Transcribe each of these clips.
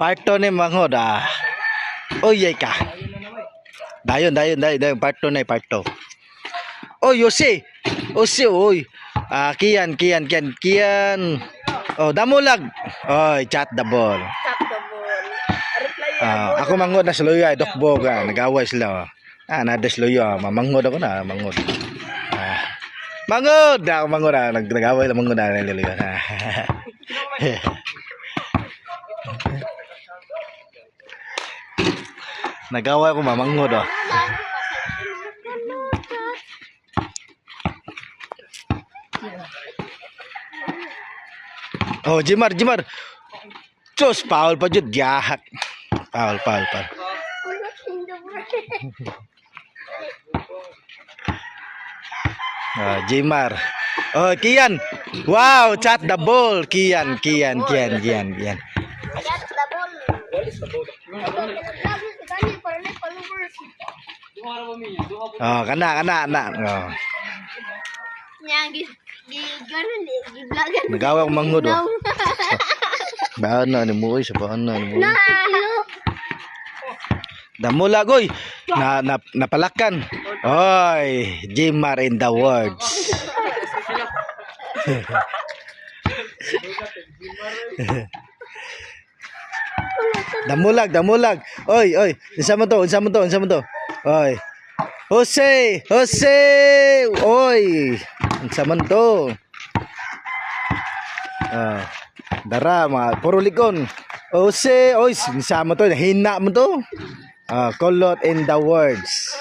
Part 2 ni manghod Oy ay ka. Dayon part 2 na part 2. Oy Yose. Ose oy. Kian. Oh, damulag. Oy, chat the ball. Ako manghod na sloyo ay dokbog nag-away sila. Nadesloyo mamanghod ako na manghod. Manghod ako manghod nag-away na manghod na nililiyo. Nag-away ko mamanghod Oh, Jimar. Cus, foul pa jud jahat. Foul. Jimar. Oh, Kian. Wow, chat the ball. Kian. Chat the ball. Oh, kana. Oh. Nagawa ko manghod. Baan na ni mo sa baan na ni mo. Damulag oy. Napalakan. Oy, Jimar in the words. Damulag. Oy. Unsa mo to? Oy. Jose. Oy. Unsa man to? Dara mga puro likon. Jose, oy, unsa mo to? Hina mo to? Kolot in the words.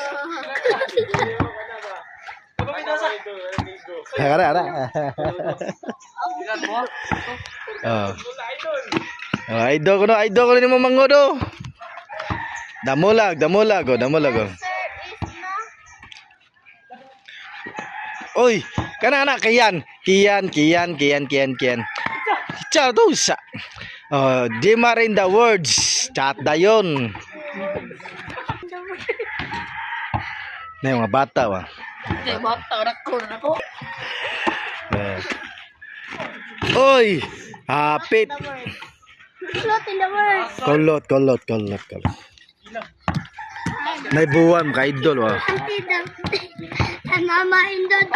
Ara. Idol ko ni mo mangodo. Damulag. Oy, kana anak Kian. Chat to sa. Jimar in the words. Chat dayon. Na mga bata wa. Ako. Oy, hapit. Kolot in the words. Kolot. Naibuwan ka idol wa. Mama indot.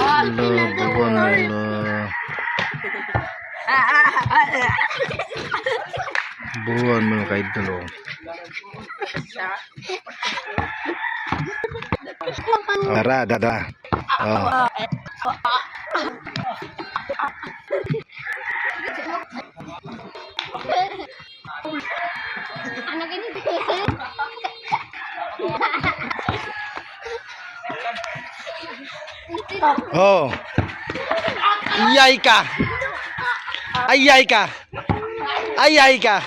Buwan mo ka idol. Dada. Anak ini. Oh. Ayay ka. Ayay ka.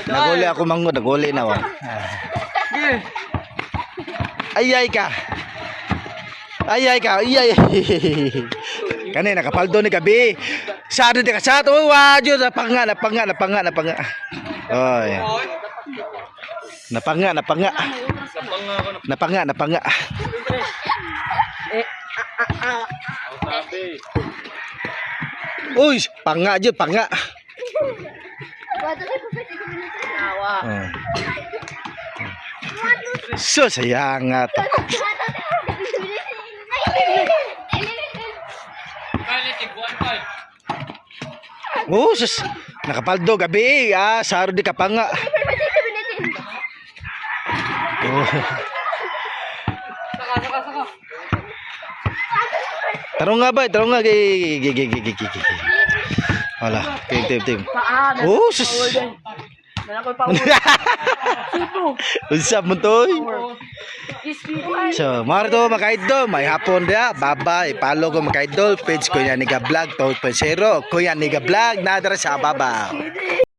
Naguli ako manghod, naguli na wa. Ayay ka. Kani nakapaldo ni gabi. Sado di ka sa to wa jud napanga. Oy. Napanga. Uy, panga. So sayang nga to. Oh, sus. Nakapaldo gabi. Saro di kapanga. Saka. Tarong nga. Wala, tim. Oh, sus. Usap mo to. So, marito mga idol, may hapon dia. Bye-bye. Follow ko mga idol. Page Kuya Niga Vlog 2.0. Kuya Niga Vlog, nadara sa babaw.